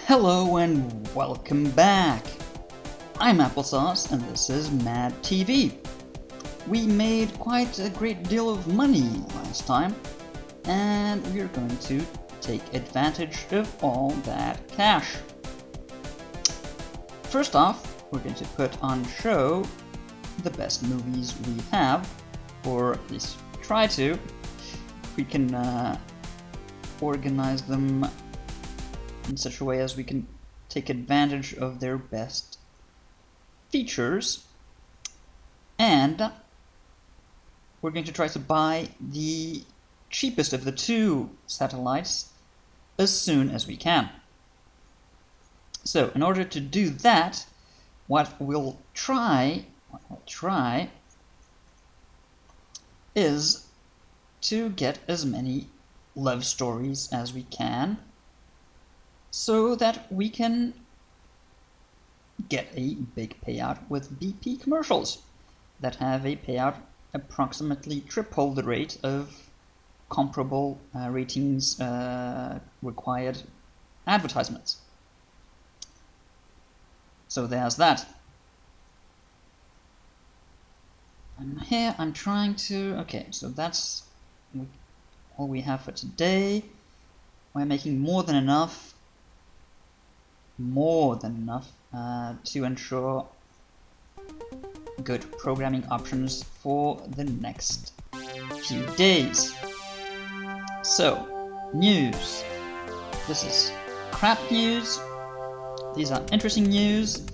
Hello and welcome back! I'm AppleSauce and this is Mad TV. We made quite a great deal of money last time and we're going to take advantage of all that cash. First off, we're going to put on show the best movies we have, or at least try to. We can organize them in such a way as we can take advantage of their best features, and we're going to try to buy the cheapest of the two satellites as soon as we can. So in order to do that, what we'll try is to get as many love stories as we can, so that we can get a big payout with BP commercials that have a payout approximately triple the rate of comparable ratings required advertisements. So there's that. And here I'm trying to... Okay, so that's all we have for today. We're making more than enough to ensure good programming options for the next few days. So, news. This is crap news. These are interesting news,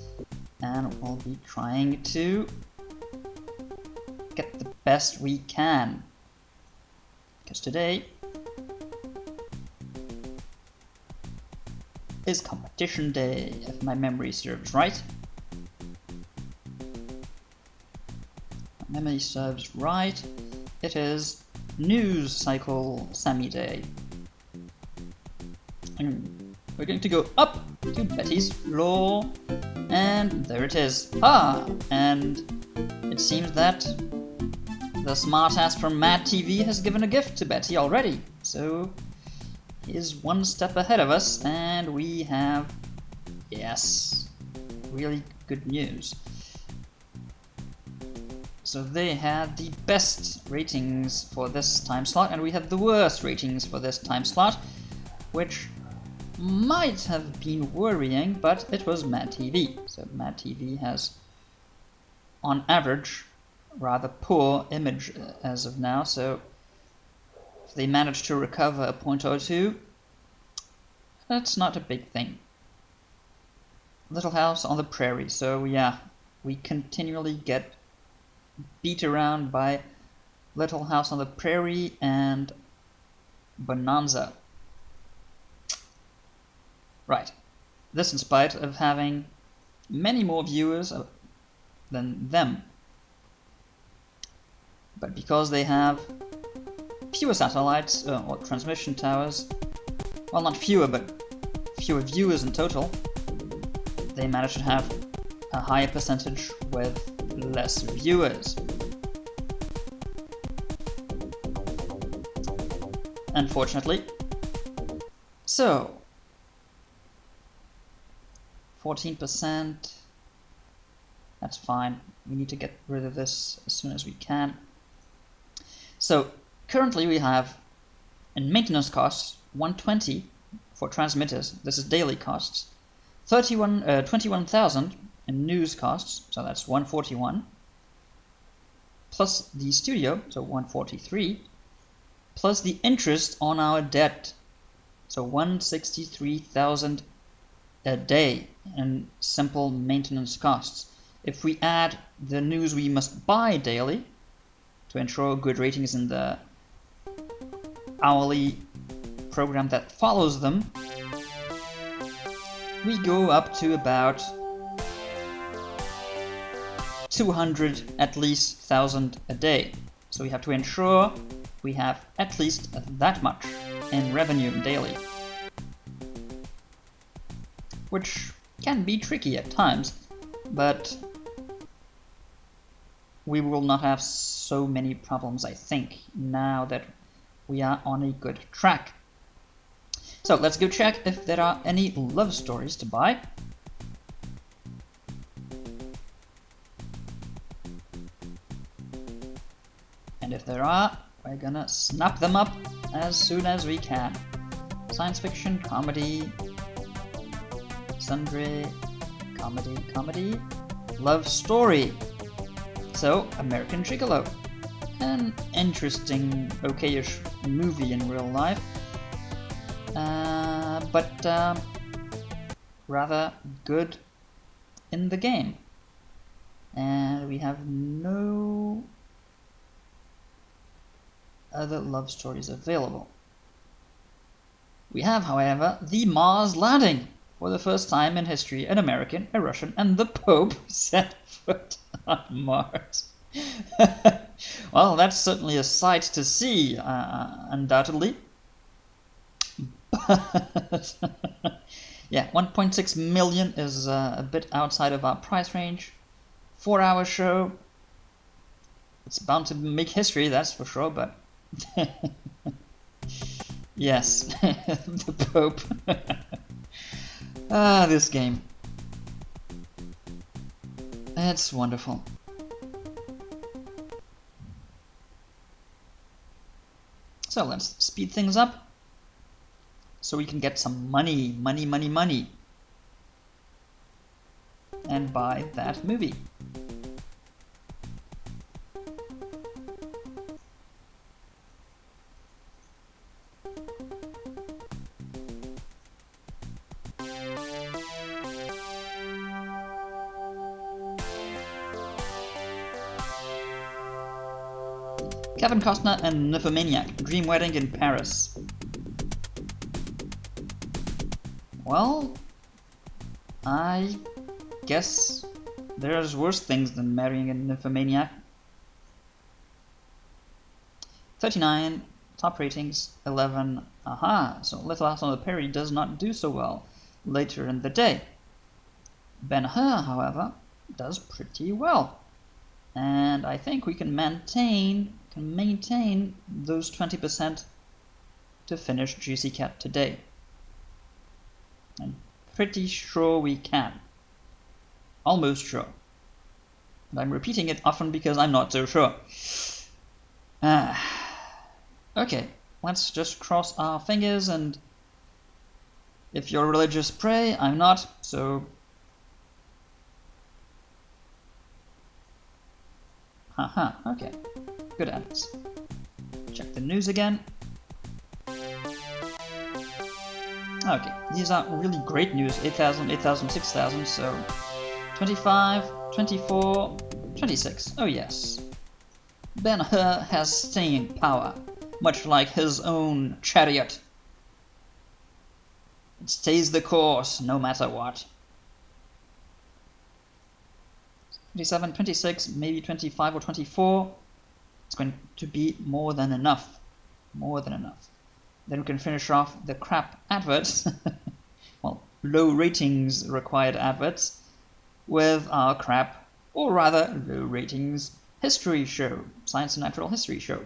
and we'll be trying to get the best we can. Because today is competition day, if my memory serves right. My memory serves right. It is news cycle semi-day. And we're going to go up to Betty's floor, and there it is. And it seems that the smartass from Mad TV has given a gift to Betty already. So is one step ahead of us, and we have, yes, really good news. So they had the best ratings for this time slot, and we had the worst ratings for this time slot, which might have been worrying, but it was Mad TV. So Mad TV has, on average, rather poor image as of now, so if they manage to recover a point or two, that's not a big thing. Little House on the Prairie. So yeah, we continually get beat around by Little House on the Prairie and Bonanza. Right. This in spite of having many more viewers than them. But because they have fewer satellites or transmission towers, well, not fewer, but fewer viewers in total, they manage to have a higher percentage with less viewers. Unfortunately. So, 14%, that's fine. We need to get rid of this as soon as we can. So, currently we have, in maintenance costs, 120 for transmitters. This is daily costs. 21,000 in news costs, so that's 141. Plus the studio, so 143. Plus the interest on our debt, so 163,000 a day in simple maintenance costs. If we add the news we must buy daily to ensure good ratings in the hourly program that follows them, we go up to about 200 at least thousand a day. So we have to ensure we have at least that much in revenue daily, which can be tricky at times, but we will not have so many problems, I think, now that we are on a good track. So let's go check if there are any love stories to buy. And if there are, we're gonna snap them up as soon as we can. Science fiction, comedy, sundry, comedy, love story. So, American Gigolo. An interesting, okay-ish movie in real life. But rather good in the game. And we have no other love stories available. We have, however, the Mars landing. For the first time in history, an American, a Russian, and the Pope set foot on Mars. Well, that's certainly a sight to see, undoubtedly. But yeah, 1.6 million is a bit outside of our price range. 4-hour show. It's bound to make history, that's for sure, but yes, the Pope. This game. It's wonderful. So let's speed things up so we can get some money, and buy that movie. Kevin Costner and Nymphomaniac, Dream Wedding in Paris. Well, I guess there's worse things than marrying a nymphomaniac. 39, top ratings, 11, aha, so Little House on the Prairie does not do so well later in the day. Ben-Hur, however, does pretty well. And I think we can maintain those 20% to finish Juicy Cat today. I'm pretty sure we can. Almost sure. And I'm repeating it often because I'm not so sure. Okay, let's just cross our fingers, and if you're religious, pray. I'm not, so... Haha, okay. Good ads. Check the news again. Okay, these are really great news. 8,000, 8,000, 6,000, so 25, 24, 26. Oh yes. Ben-Hur has staying power, much like his own chariot. It stays the course, no matter what. 27, 26, maybe 25 or 24. It's going to be more than enough. More than enough. Then we can finish off the crap adverts, well, low ratings required adverts, with our crap, or rather low ratings, history show, science and natural history show.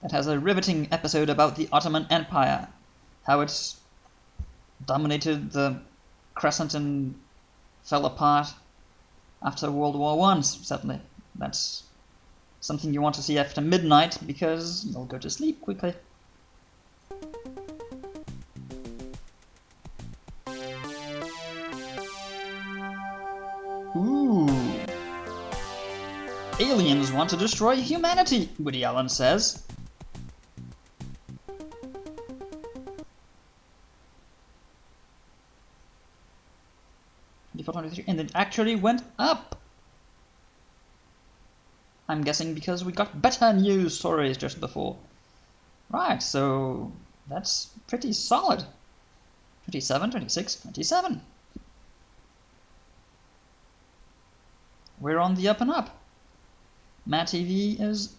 That has a riveting episode about the Ottoman Empire, how it's dominated the Crescent and fell apart after World War I, certainly. That's something you want to see after midnight, because you'll go to sleep quickly. Ooh. Aliens want to destroy humanity, Woody Allen says. And it actually went up. I'm guessing because we got better news stories just before. Right, so that's pretty solid. 27, 26, 27. We're on the up and up. Matt TV is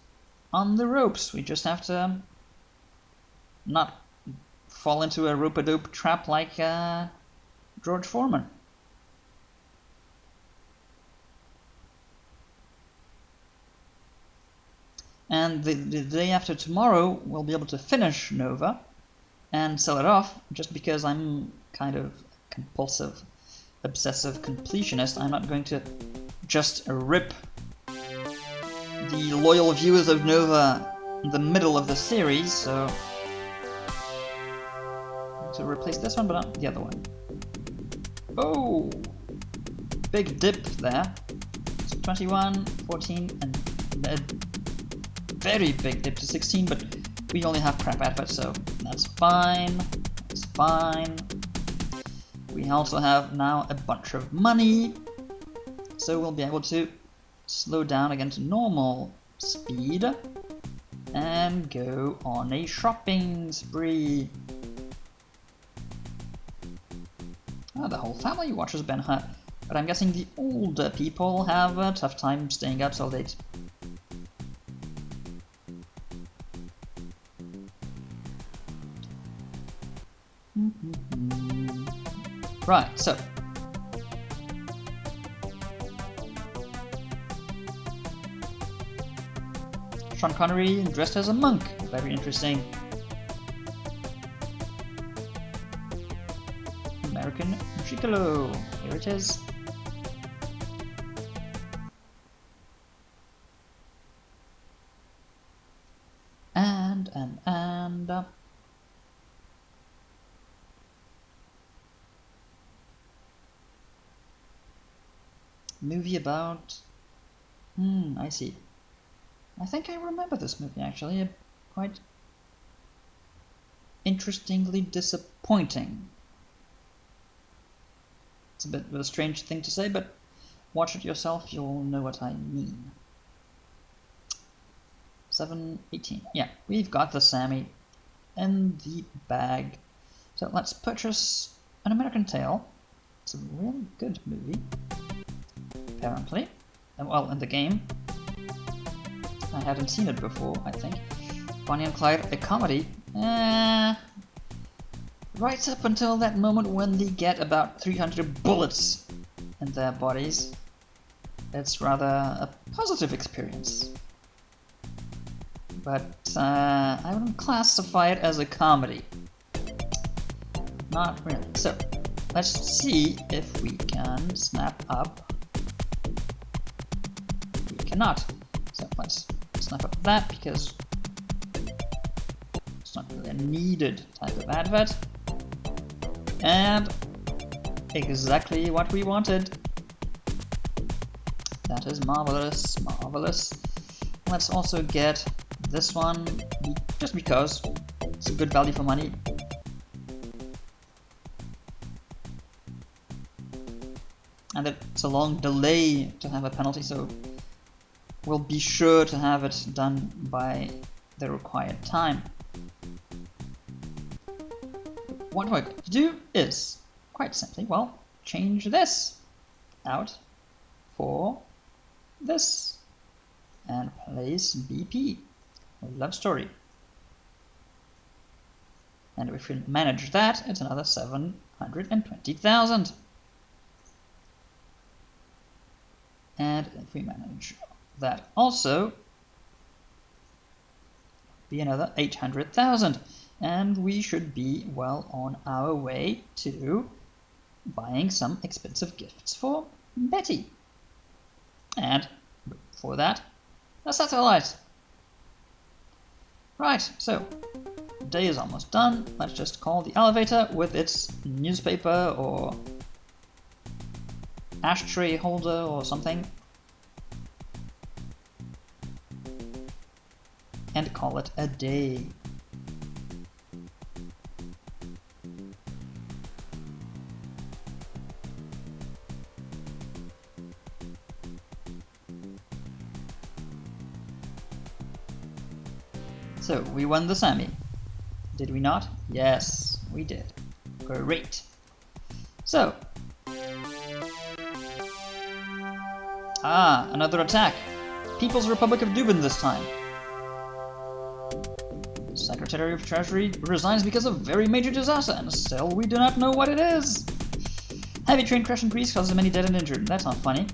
on the ropes. We just have to not fall into a rope-a-dope trap like George Foreman. And the day after tomorrow, we'll be able to finish Nova. and sell it off just because I'm kind of compulsive, obsessive completionist. I'm not going to just rip the loyal viewers of Nova in the middle of the series, so to replace this one, but not the other one. Oh, big dip there. So 21, 14, and a very big dip to 16, but we only have crap adverts, so that's fine. That's fine. We also have now a bunch of money, so we'll be able to slow down again to normal speed and go on a shopping spree. Oh, the whole family watches Ben Hur, but I'm guessing the older people have a tough time staying up so late. Right, so Sean Connery dressed as a monk, very interesting. American Gigolo, here it is. And movie about... I see. I think I remember this movie actually, quite interestingly disappointing. It's a bit of a strange thing to say, but watch it yourself, you'll know what I mean. 7:18. Yeah, we've got the Sammy in the bag. So let's purchase An American Tail. It's a really good movie, apparently. Well, in the game. I hadn't seen it before, I think. Bonnie and Clyde, a comedy. Right up until that moment when they get about 300 bullets in their bodies. It's rather a positive experience. But I wouldn't classify it as a comedy. Not really. So, let's see if we can snap up. We cannot. So let's snap up that because it's not really a needed type of advert. And exactly what we wanted. That is marvelous, marvelous. Let's also get this one, just because it's a good value for money. And it's a long delay to have a penalty, so we'll be sure to have it done by the required time. What we're going to do is, quite simply, well, change this out for this and place BP, love story. And if we manage that, it's another 720,000. And if we manage that also, be another 800,000. And we should be well on our way to buying some expensive gifts for Betty. And for that, a satellite. Right, so day is almost done. Let's just call the elevator with its newspaper or ashtray holder or something. And call it a day. So, we won the Sammy. Did we not? Yes, we did. Great. So. Another attack. People's Republic of Duban this time. Secretary of Treasury resigns because of very major disaster, and still we do not know what it is. Heavy train crash in Greece causes many dead and injured. That's not funny.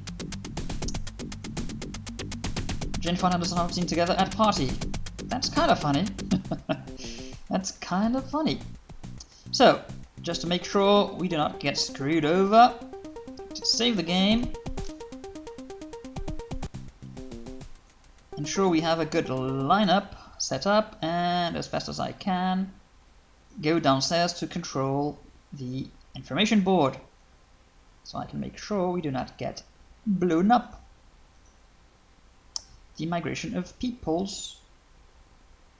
Jane Fonda and Anderson seen together at party. That's kind of funny. That's kind of funny. So, just to make sure we do not get screwed over, to save the game, ensure we have a good lineup set up, and as fast as I can, go downstairs to control the information board, so I can make sure we do not get blown up. The migration of peoples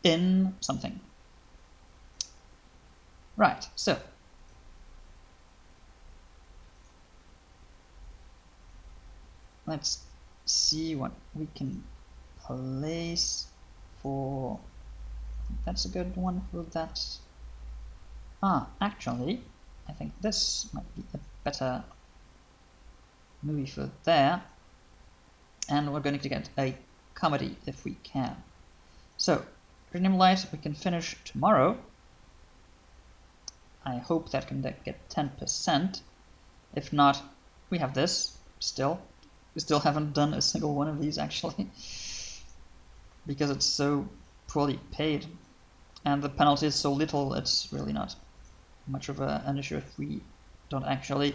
in something. Right, so let's see what we can place for. That's a good one for that. Actually, I think this might be a better movie for there. And we're going to get a comedy if we can. So, Premium Light we can finish tomorrow. I hope that can get 10%. If not, we have this still. We still haven't done a single one of these actually. Because it's so poorly paid. And the penalty is so little, it's really not much of an issue if we don't actually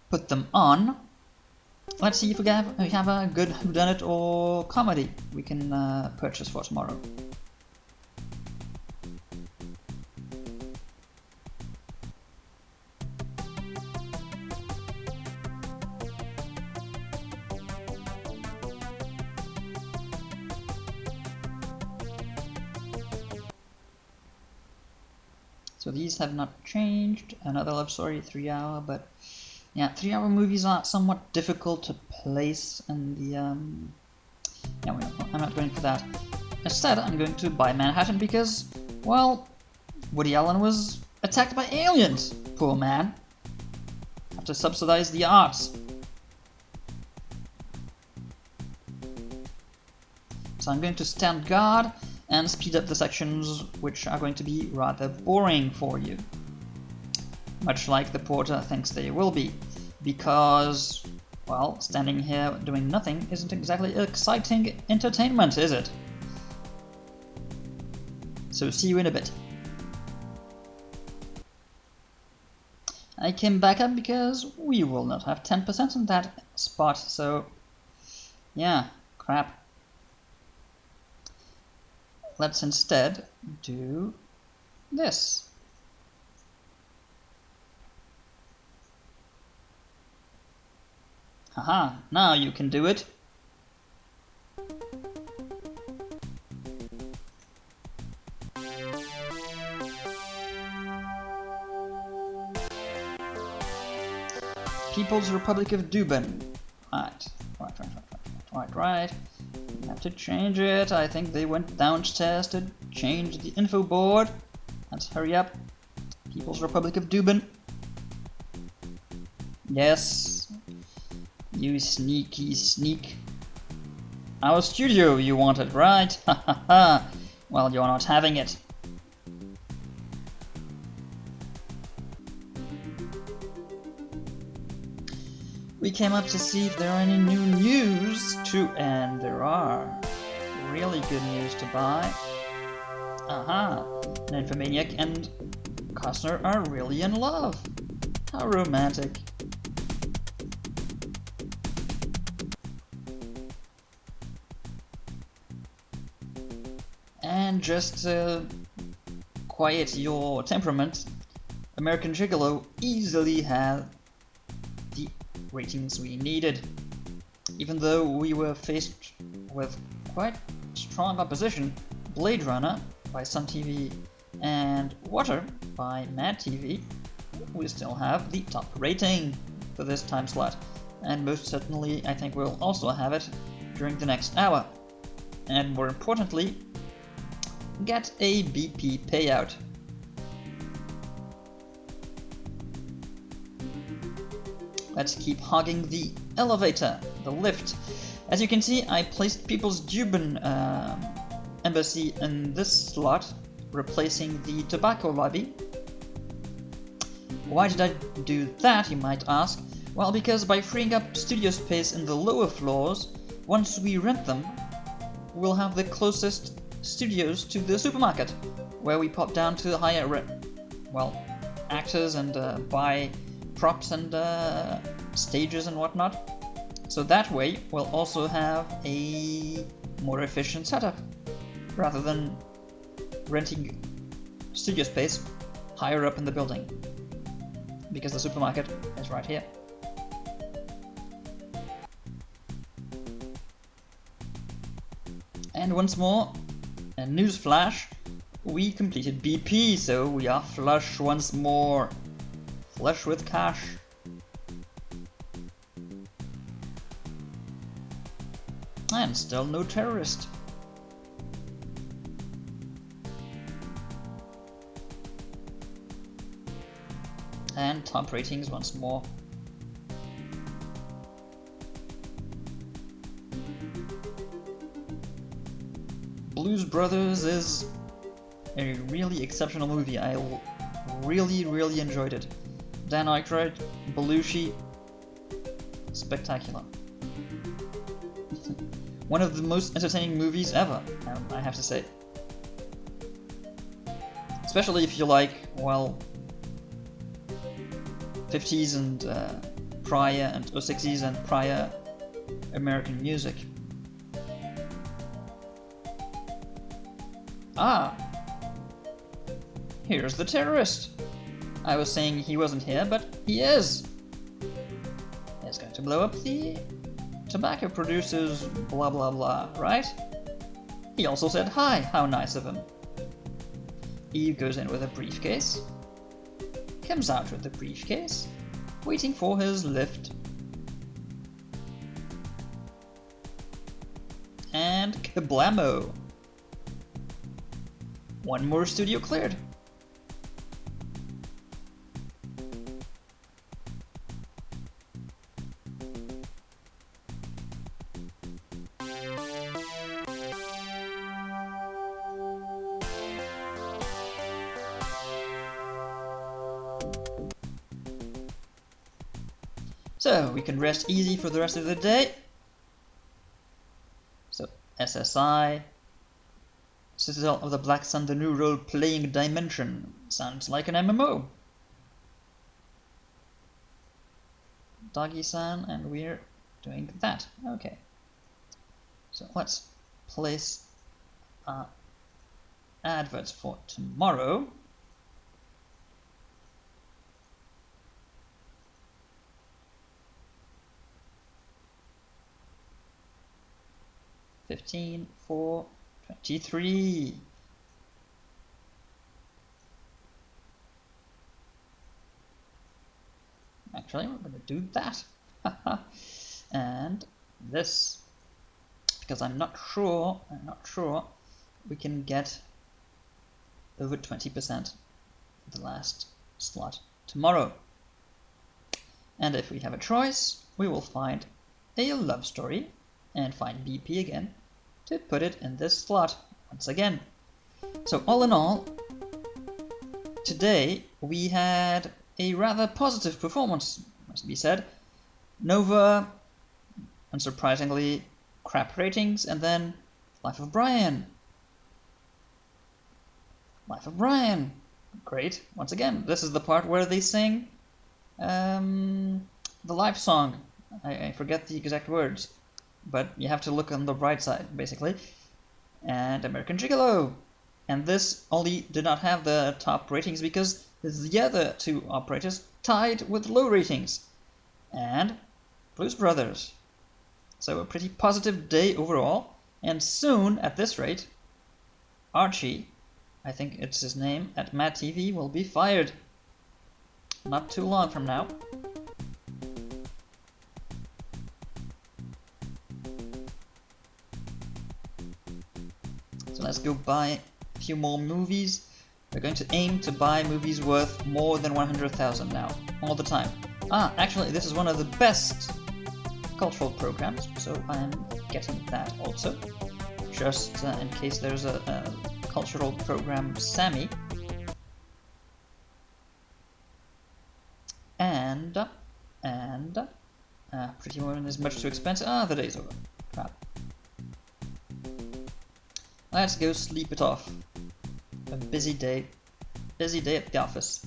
put them on. Let's see if we have a good whodunit or comedy we can purchase for tomorrow. So these have not changed. Another love story, 3 hour, but yeah, 3 hour movies are somewhat difficult to place in the yeah, I'm not going for that. Instead, I'm going to buy Manhattan because, well, Woody Allen was attacked by aliens. Poor man. Have to subsidize the arts. So I'm going to stand guard and speed up the sections which are going to be rather boring for you. Much like the porter thinks they will be, because, well, standing here doing nothing isn't exactly exciting entertainment, is it? So see you in a bit. I came back up because we will not have 10% in that spot, so yeah, crap. Let's instead do this. Haha, now you can do it. People's Republic of Duban. Right. I have to change it. I think they went downstairs to change the info board. Let's hurry up. People's Republic of Duban. Yes. You sneaky sneak. Our studio you wanted, right? Ha ha ha. Well, you're not having it. We came up to see if there are any new news too, and there are. Really good news to buy. Aha! Nymphomaniac and Costner are really in love. How romantic. And just to quiet your temperament, American Gigolo easily had the ratings we needed. Even though we were faced with quite strong opposition, Blade Runner by Sun TV and Water by Mad TV, we still have the top rating for this time slot. And most certainly I think we'll also have it during the next hour. And more importantly, get a BP payout. Let's keep hogging the elevator, the lift. As you can see, I placed People's Duban embassy in this slot, replacing the tobacco lobby. Why did I do that, you might ask? Well, because by freeing up studio space in the lower floors, once we rent them, we'll have the closest studios to the supermarket, where we pop down to the higher actors and buy props and stages and whatnot. So that way we'll also have a more efficient setup rather than renting studio space higher up in the building, because the supermarket is right here. And once more, a news flash, we completed BP, so we are flush once more. Flush with cash. And still no terrorist. And top ratings once more. Blues Brothers is a really exceptional movie. I really enjoyed it. Dan Aykroyd, Belushi, spectacular. One of the most entertaining movies ever, I have to say. Especially if you like, well, 50s and prior, and 60s and prior American music. Ah! Here's the terrorist! I was saying he wasn't here, but he is! He's going to blow up the tobacco producers, blah blah blah, right? He also said hi, how nice of him. He goes in with a briefcase, comes out with the briefcase, waiting for his lift. And kablamo! One more studio cleared. So we can rest easy for the rest of the day. So SSI, Citadel of the Black Sun, the new role-playing dimension. Sounds like an MMO. Doggy-san, and we're doing that. Okay. So let's place our adverts for tomorrow. $15 for $23. Actually, we're going to do that. And this, because I'm not sure we can get over 20% the last slot tomorrow. And if we have a choice, we will find a love story and find BP again to put it in this slot once again. So all in all, today we had a rather positive performance, must be said. Nova, unsurprisingly, crap ratings, and then Life of Brian. Life of Brian, great. Once again, this is the part where they sing the live song. I forget the exact words, but you have to look on the bright side, basically. And American Gigolo. And this only did not have the top ratings because the other two operators tied with low ratings. And Blues Brothers. So a pretty positive day overall. And soon, at this rate, Archie, I think it's his name, at Mad TV will be fired. Not too long from now. So let's go buy a few more movies. We're going to aim to buy movies worth more than 100,000 now, all the time. Actually, this is one of the best cultural programs, so I'm getting that also. Just in case there's a cultural program, Sammy. And Pretty Woman is much too expensive. The day's over. Crap. Let's go sleep it off. A busy day at the office.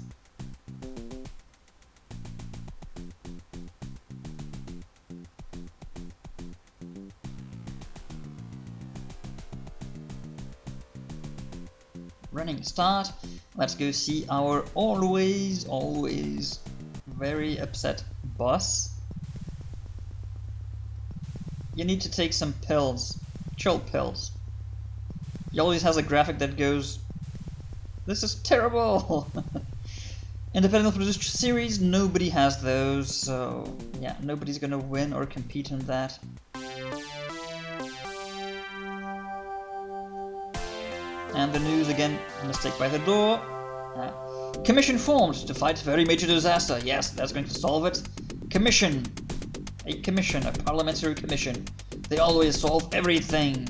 running start. Let's go see our always very upset boss. You need to take some pills. Chill pills. He always has a graphic that goes, "This is terrible!" Independently produced series, nobody has those, so yeah, nobody's gonna win or compete in that. And the news again, mistake by the door. Commission formed to fight very major disaster. Yes, that's going to solve it. Commission. A commission, a parliamentary commission. They always solve everything.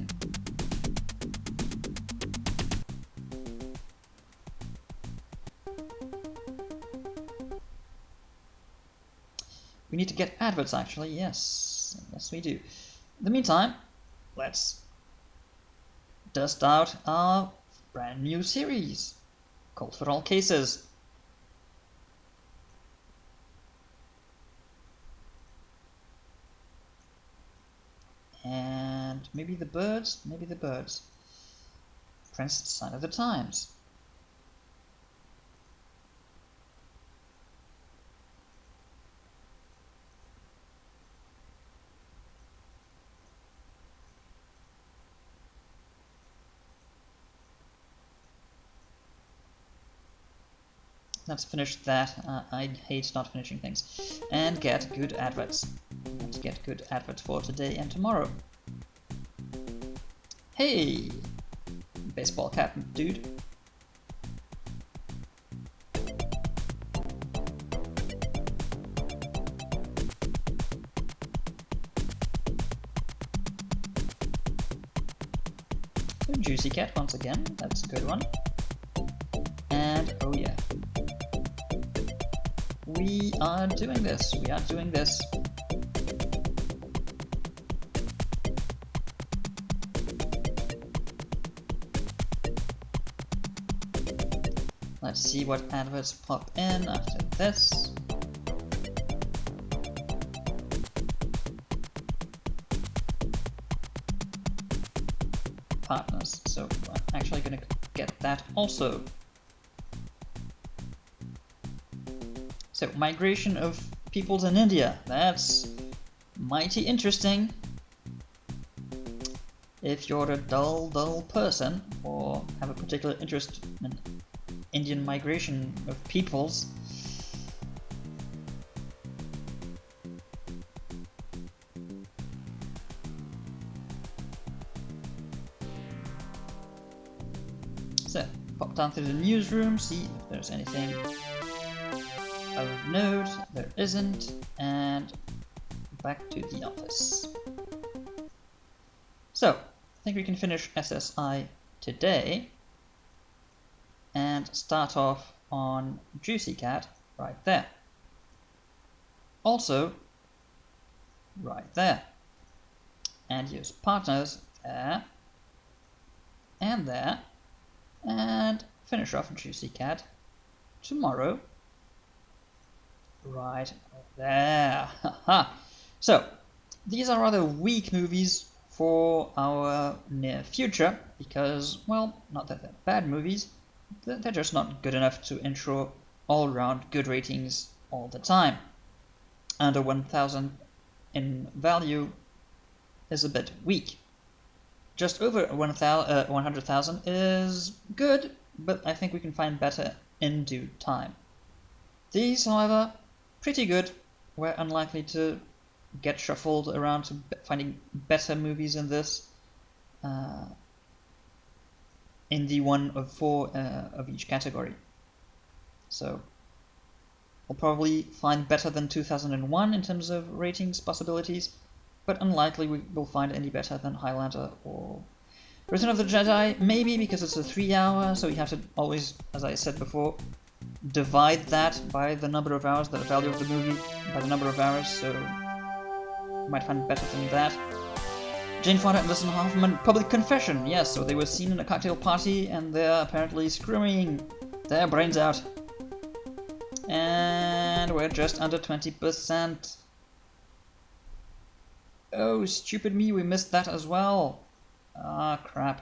We need to get adverts actually, yes. Yes we do. In the meantime, let's dust out our brand new series called For All Cases. And maybe the birds, Prince Sign of the Times. Let's finish that. I hate not finishing things. And get good adverts. Let's get good adverts for today and tomorrow. Hey! Baseball cap dude. Juicy cat once again. That's a good one. And oh yeah. We are doing this. Let's see what adverts pop in after this. Partners. So I'm actually going to get that also. So, migration of peoples in India. That's mighty interesting. If you're a dull person, or have a particular interest in Indian migration of peoples, so pop down through the newsroom, see if there's anything of note. There isn't, and back to the office. So, I think we can finish SSI today and start off on Juicy Cat right there. Also, right there. And use partners there and there, and finish off Juicy Cat tomorrow. Right there. So, these are rather weak movies for our near future because, well, not that they're bad movies, they're just not good enough to ensure all-round good ratings all the time. Under 1,000 in value is a bit weak. Just over 100,000 is good, but I think we can find better in due time. These, however, pretty good. We're unlikely to get shuffled around to finding better movies in this. In the one of 4 of each category. So we'll probably find better than 2001 in terms of ratings possibilities, but unlikely we will find any better than Highlander or Return of the Jedi, maybe because it's a 3-hour, so you have to always, as I said before, divide that by the number of hours, the value of the movie by the number of hours, so you might find better than that. Jane Fonda and Dustin Hoffman, public confession, yes, so they were seen in a cocktail party and they're apparently screaming their brains out. And we're just under 20%. Oh, stupid me, we missed that as well. Ah, crap.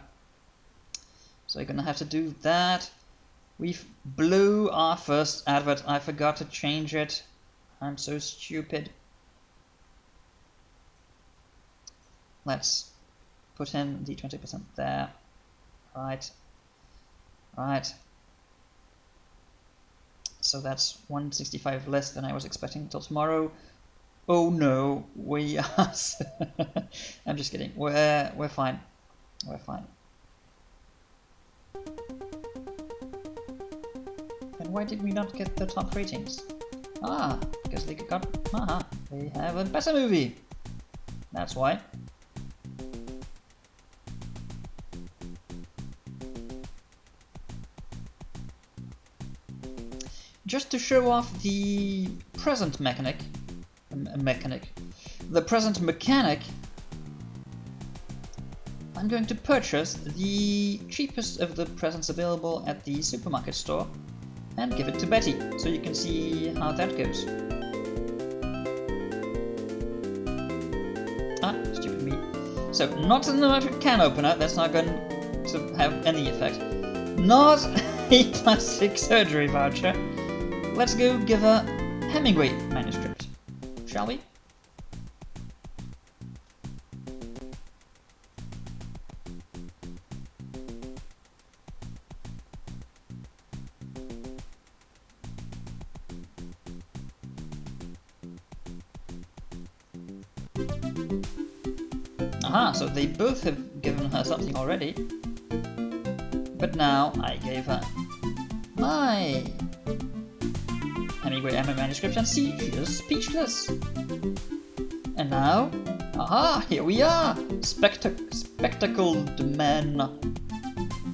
So you're gonna have to do that. We've blew our first advert. I forgot to change it. I'm so stupid. Let's put in the 20% there. Right. Right. So that's 165 less than I was expecting until tomorrow. Oh no, we are... I'm just kidding. We're fine. We're fine. And why did we not get the top ratings? Ah, because they got... they have a better movie. That's why. Just to show off the present mechanic, the present mechanic, I'm going to purchase the cheapest of the presents available at the supermarket store and give it to Betty, so you can see how that goes. Ah, stupid me. So, not an electric can opener, that's not going to have any effect. Not a plastic surgery voucher. Let's go give a Hemingway manuscript, shall we? Aha, so they both have given her something already. But now I gave her my Hemingway manuscript, and see, she is speechless. And now, aha, here we are! Spectacled men.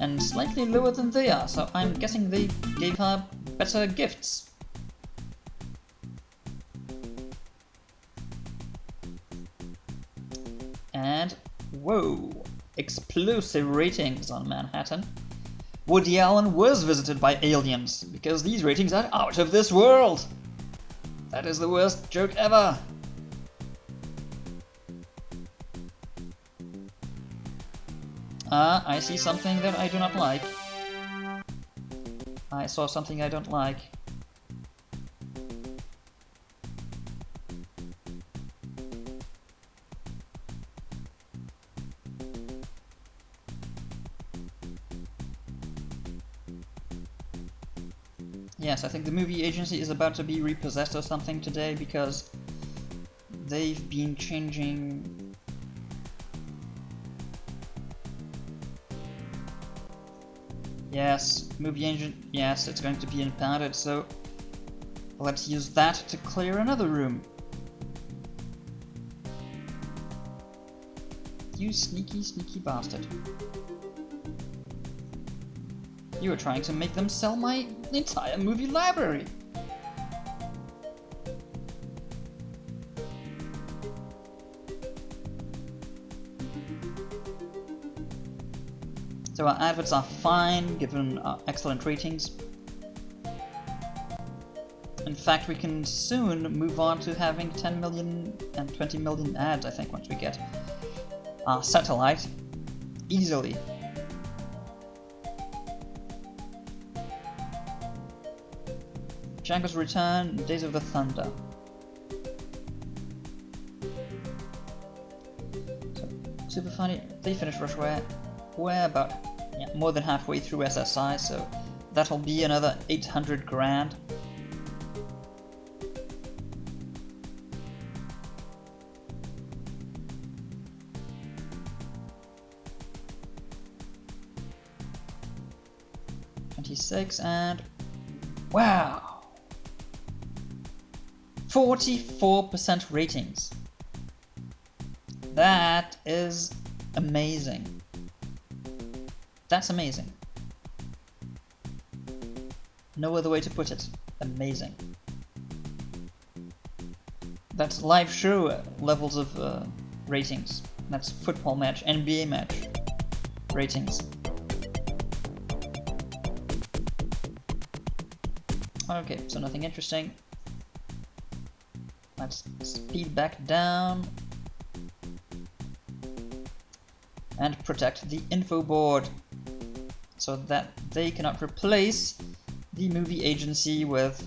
And slightly lower than they are, so I'm guessing they gave her better gifts. And, whoa, explosive ratings on Manhattan. Woody Allen was visited by aliens, because these ratings are out of this world! That is the worst joke ever! I see something that I do not like. I saw something I don't like. Yes, I think the movie agency is about to be repossessed or something today because they've been changing... Yes, movie agent, yes, it's going to be impounded, so let's use that to clear another room. You sneaky, sneaky bastard. You were trying to make them sell my entire movie library! So our adverts are fine, given our excellent ratings. In fact, we can soon move on to having 10 million and 20 million ads, I think, once we get our satellite. Easily. Django's Return, Days of the Thunder. So, super funny. They finished Rushware. We're about more than halfway through SSI, so that'll be another 800 grand. And wow, 44% ratings. That is amazing. That's amazing. No other way to put it. Amazing. That's live show levels of ratings. That's football match, NBA match ratings. Okay, so nothing interesting. Let's speed back down and protect the info board. so that they cannot replace the movie agency with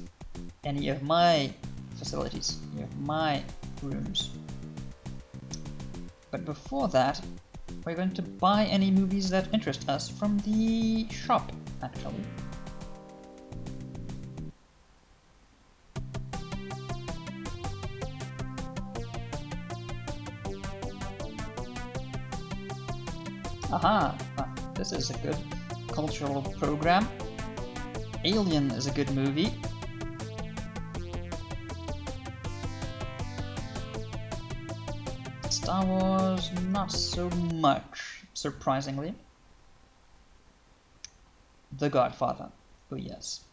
any of my facilities, any of my rooms. But before that, we're going to buy any movies that interest us from the shop, actually. Aha! This is a good cultural program. Alien is a good movie. Star Wars, not so much, surprisingly. The Godfather, oh yes.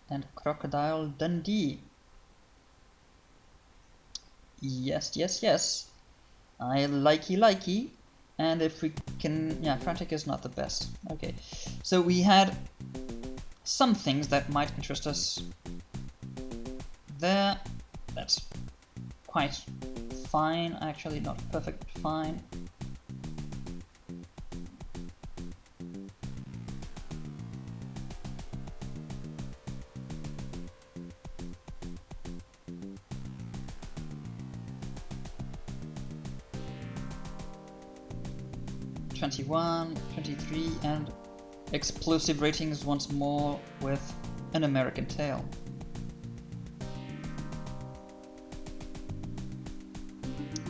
And Crocodile Dundee. Yes, yes, yes. I likey. And if we can... yeah, Frantic is not the best. Okay, so we had some things that might interest us there. That's quite fine, actually, not perfect, fine. '21, '23, and explosive ratings once more with An American Tail.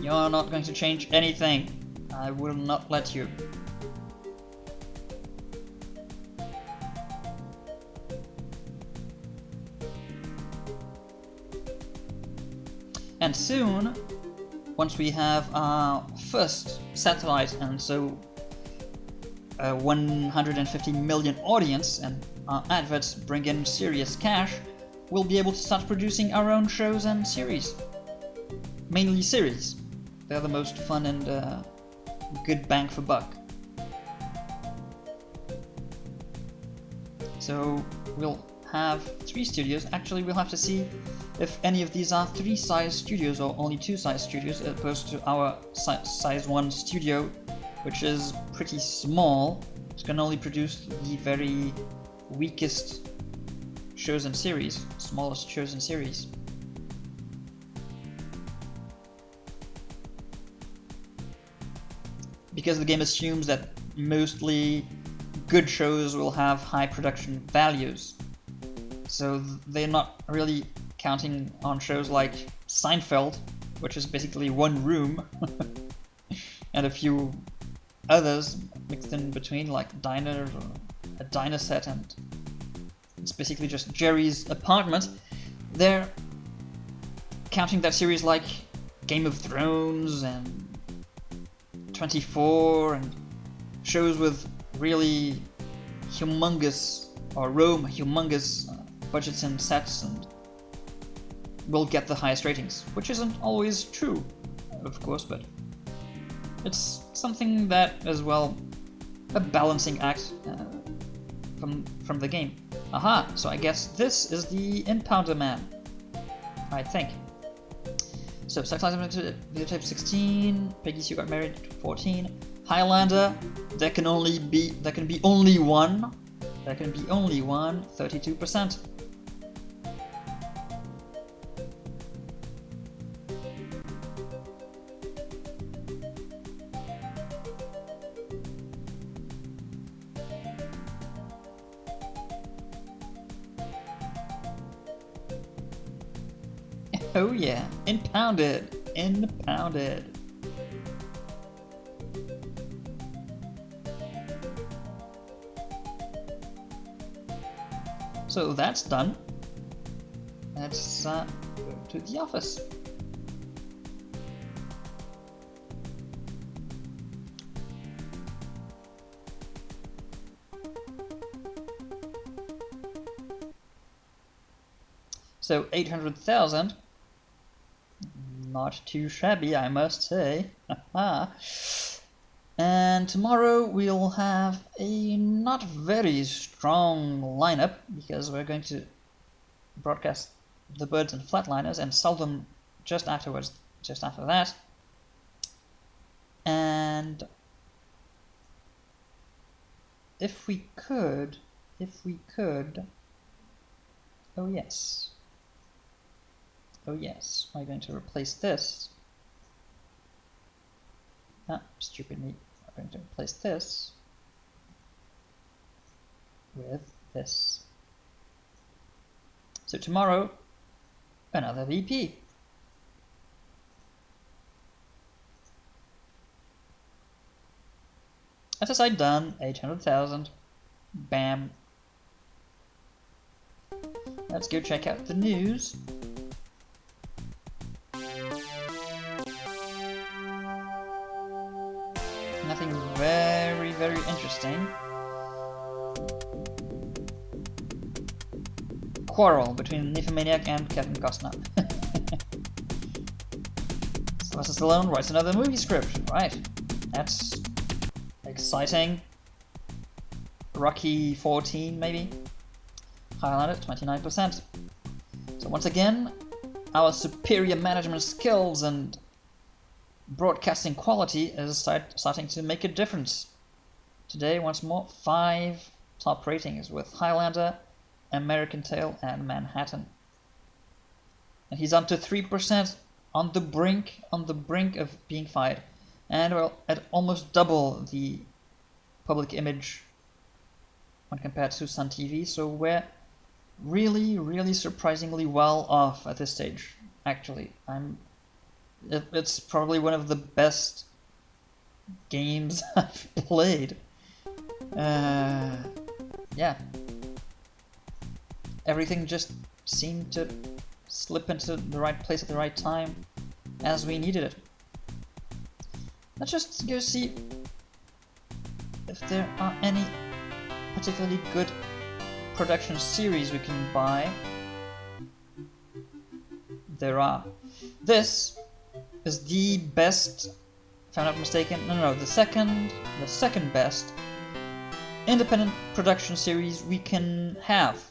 You're not going to change anything. I will not let you. And soon, once we have our first satellite and so 150 million audience and our adverts bring in serious cash, we'll be able to start producing our own shows and series. Mainly series. They're the most fun and good bang for buck. So we'll have 3 studios. Actually, we'll have to see if any of these are 3-size studios or only 2-size studios, as opposed to our size 1 studio, which is pretty small. It can only produce the very weakest shows and series, smallest shows and series. Because the game assumes that mostly good shows will have high production values. So they're not really counting on shows like Seinfeld, which is basically one room, and a few others mixed in between, like Diner or a Diner set, and it's basically just Jerry's apartment. They're counting that series like Game of Thrones and 24 and shows with really humongous budgets and sets, and will get the highest ratings, which isn't always true, of course, but it's something that is, well, a balancing act from the game. Aha, so I guess this is the Impounder Man, I think. So, Subtitles Videotape 16, Peggy Sue Got Married 14, Highlander, there can be only one, 32%. Oh yeah, impounded. So that's done. Let's go to the office. So 800,000. Not too shabby, I must say. And tomorrow we'll have a not very strong lineup, because we're going to broadcast the Birds and Flatliners and sell them just after that. And if we could, oh yes, I'm going to replace this. Ah, stupid me. I'm going to replace this with this. So tomorrow, another VP. SSI done, 800,000. Bam. Let's go check out the news. Nothing very, very interesting. Quarrel between Nymphomaniac and Kevin Costner. Sylvester Stallone writes another movie script. Right. That's exciting. Rocky 14, maybe? Highlander, 29%. So once again, our superior management skills and broadcasting quality is starting to make a difference. Today, once more, 5 top ratings with Highlander, American Tail, and Manhattan. And he's on to 3%, on the brink of being fired. And well, at almost double the public image when compared to Sun TV, so we're really, really surprisingly well off at this stage. Actually, it's probably one of the best games I've played. Yeah. Everything just seemed to slip into the right place at the right time as we needed it. Let's just go see if there are any particularly good production series we can buy. There are. This is the best, if I'm not mistaken, the second best independent production series we can have.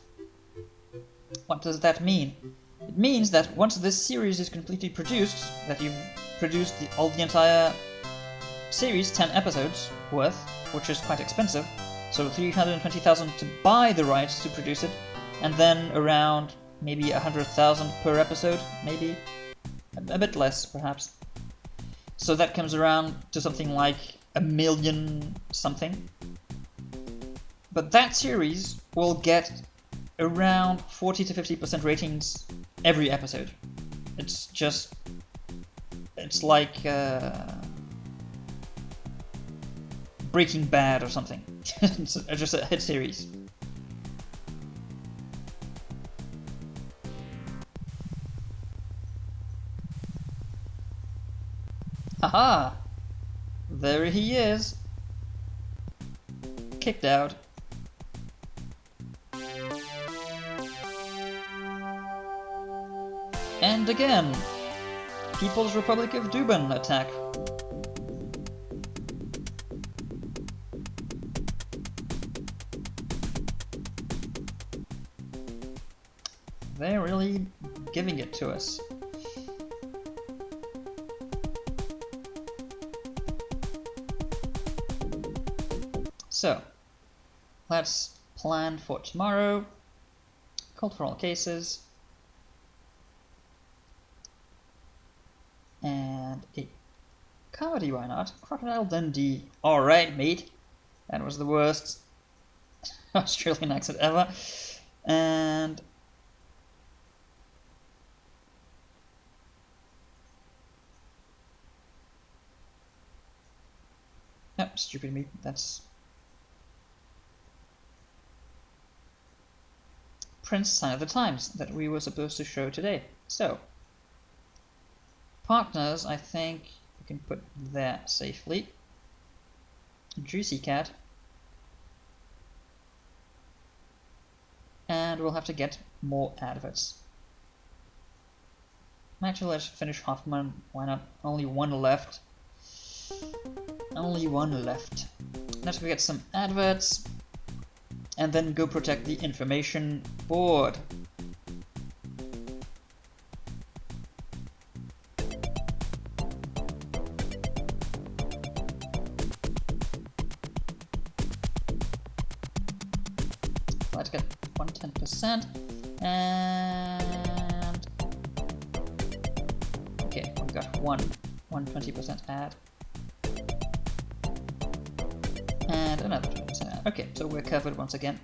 What does that mean? It means that once this series is completely produced, that you've produced the entire series, 10 episodes worth, which is quite expensive, so 320,000 to buy the rights to produce it, and then around maybe 100,000 per episode, maybe a bit less perhaps. So that comes around to something like 1 million something. But that series will get around 40 to 50% ratings every episode. It's like Breaking Bad or something. It's just a hit series. Haha! There he is. Kicked out. And again, People's Republic of Duban attack. They're really giving it to us. So, let's plan for tomorrow. Called for all cases. And a comedy, why not? Crocodile Dundee. Alright, mate. That was the worst Australian accent ever. And no, stupid me. That's Prince Sign of the Times that we were supposed to show today. So, partners, I think we can put there safely. Juicy Cat. And we'll have to get more adverts. Actually, let's finish Hoffman. Why not? Only one left. Only one left. Let's go get some adverts. And then go protect the information board. let's get 110%. And okay, we got 120% ad. And another 20% ad. Okay, so we're covered once again.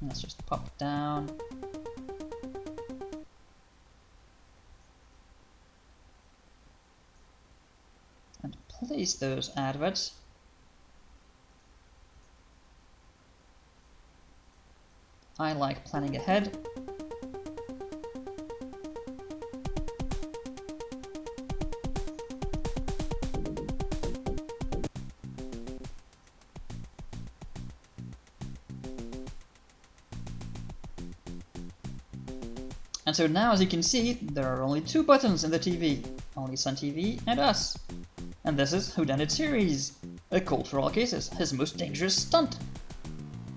Let's just pop down. And place those adverts. I like planning ahead. And so now, as you can see, there are only 2 buttons in the TV, only Sun TV and us. And this is Whodunit Series, a cult for all cases, his most dangerous stunt.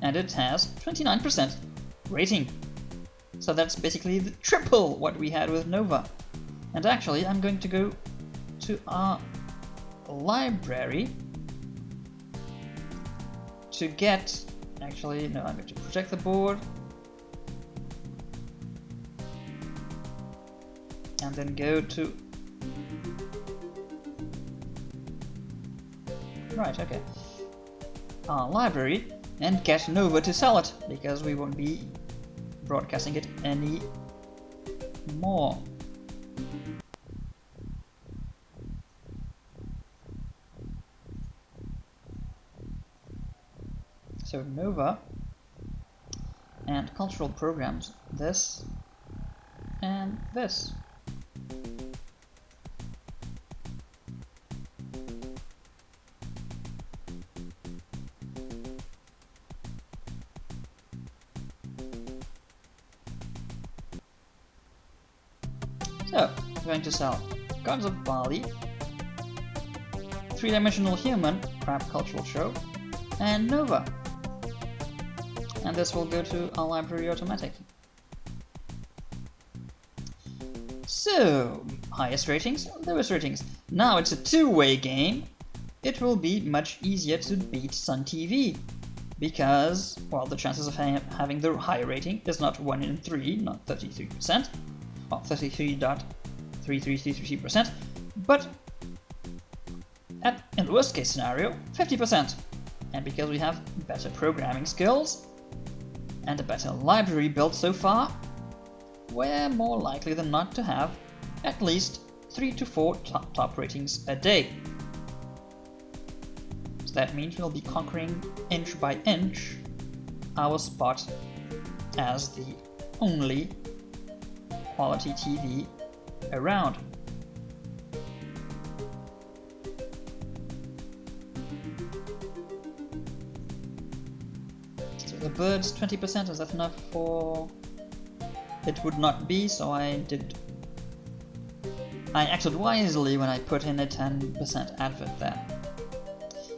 And it has 29% rating. So that's basically the triple what we had with Nova. And actually, I'm going to go to our library to get, actually, no, I'm going to project the board. And then go to, right, okay, our library, and get Nova to sell it, because we won't be broadcasting it any more. So Nova and cultural programs, this and this. So, I'm going to sell Gods of Bali, 3-Dimensional Human, Crap Cultural Show, and Nova. And this will go to our library automatic. So, highest ratings, lowest ratings. Now it's a 2-way game. It will be much easier to beat Sun TV. Because, well, the chances of having the higher rating is not 1 in 3, not 33%. Well, 33.3333%, but in the worst case scenario, 50%. And because we have better programming skills and a better library built so far, we're more likely than not to have at least 3 to 4 top ratings a day. So that means we'll be conquering inch by inch our spot as the only quality TV around. So the birds 20%, is that enough for... It would not be, so I acted wisely when I put in a 10% advert there.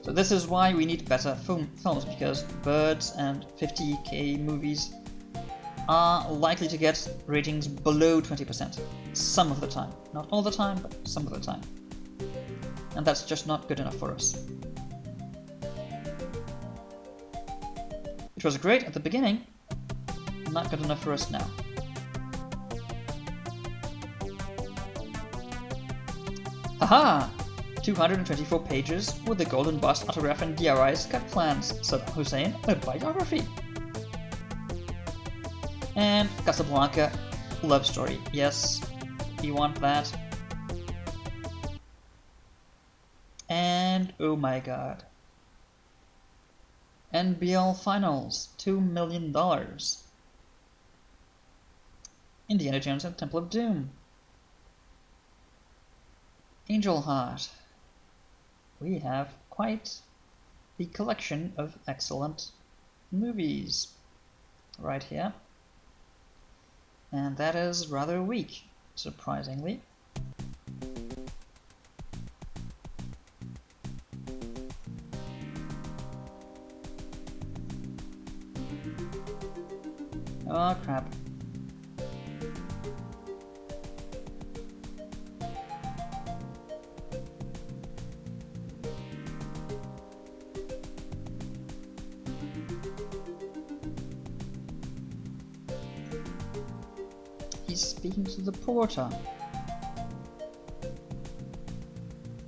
So this is why we need better films, because birds and 50k movies are likely to get ratings below 20% some of the time. Not all the time, but some of the time. And that's just not good enough for us. It was great at the beginning, not good enough for us now. Haha! 224 pages with the golden bust, autograph and DRI's cut plans, Saddam Hussein, a biography. And Casablanca, love story. Yes, you want that. And oh my god. NBL Finals, $2 million. Indiana Jones and Temple of Doom. Angel Heart. We have quite the collection of excellent movies right here. And that is rather weak, surprisingly. Oh crap. he's speaking to the porter.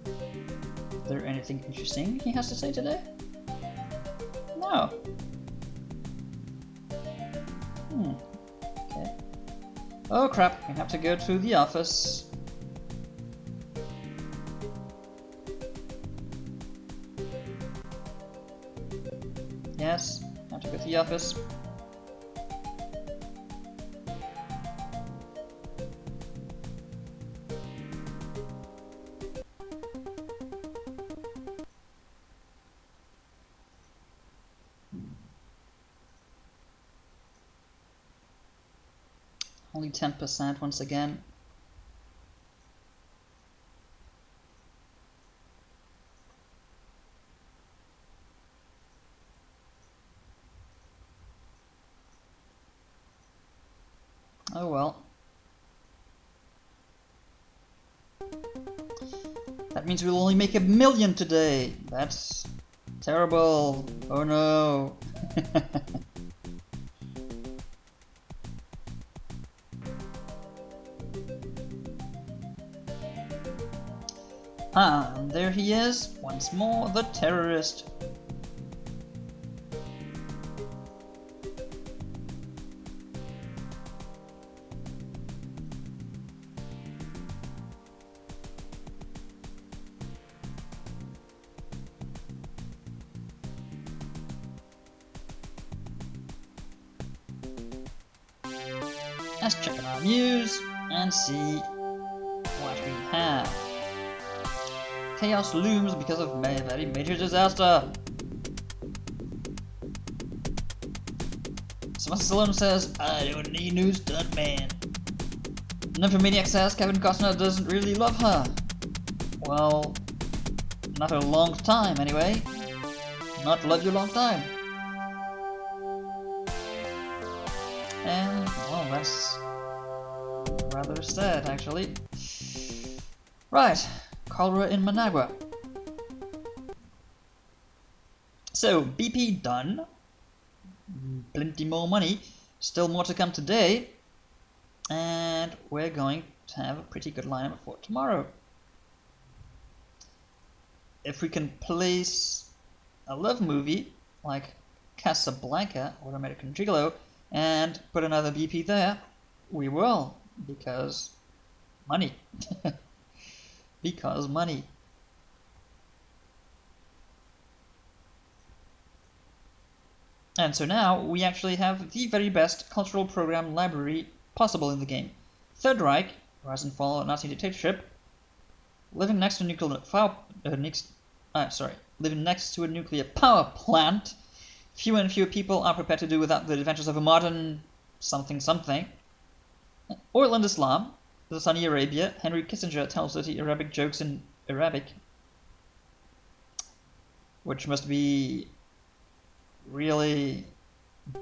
Is there anything interesting he has to say today? No. Okay. Oh crap, we have to go to the office. Yes, have to go to the office. Only 10% once again. Oh well. That means we'll only make 1 million today. That's terrible. Oh no. Ah, and there he is, once more, the terrorist. Let's check on our news and see what we have. Chaos looms because of a very major disaster. Sylvester Stallone says, I don't need new stuntman. Nymphomaniac says Kevin Costner doesn't really love her. Well, not a long time anyway. Not love you long time. And, well, that's rather sad, actually. Right, cholera in Managua. So, BP done. Plenty more money. Still more to come today. And we're going to have a pretty good lineup for tomorrow. If we can place a love movie like Casablanca or American Gigolo and put another BP there, we will, because money. Because money. And so now we actually have the very best cultural program library possible in the game. Third Reich, Rise and Fall of Nazi Dictatorship, living next to living next to a nuclear power plant. Fewer and fewer people are prepared to do without the adventures of a modern something something. Oil and Islam, the Sunny Arabia. Henry Kissinger tells dirty Arabic jokes in Arabic, which must be really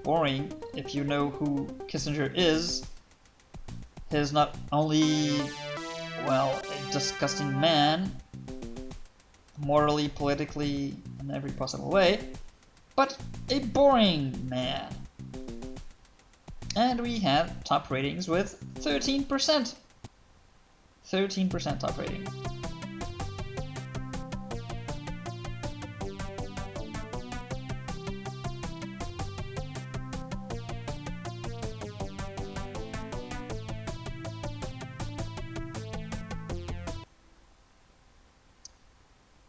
boring if you know who Kissinger is. He's not only, well, a disgusting man, morally, politically, in every possible way, but a boring man. And we have top ratings with 13%. 13% top rating.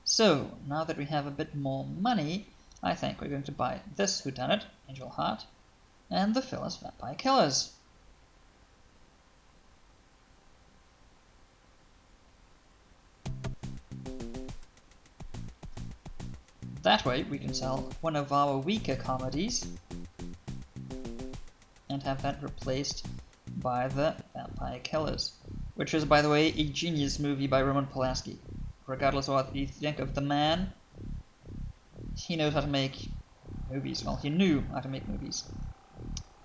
So, now that we have a bit more money, I think we're going to buy this Whodunit, Angel Heart, and the Phyllis Vampire Killers. That way we can sell one of our weaker comedies and have that replaced by the Vampire Killers, which is, by the way, a genius movie by Roman Polanski. Regardless of what you think of the man, he knows how to make movies. Well, he knew how to make movies.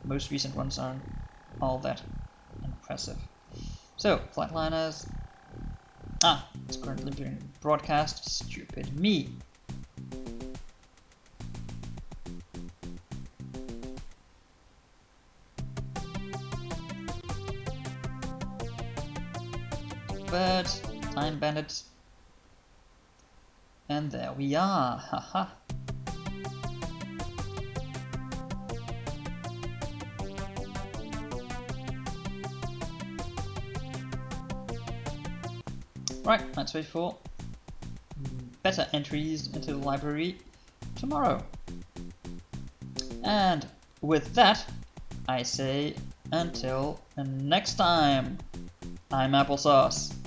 Most recent ones aren't all that impressive. So, Flatliners. It's currently being broadcast. Stupid me. Bird, Time Bandit. And there we are, haha. Right, let's wait for better entries into the library tomorrow. And with that, I say until next time, I'm AppleSauce.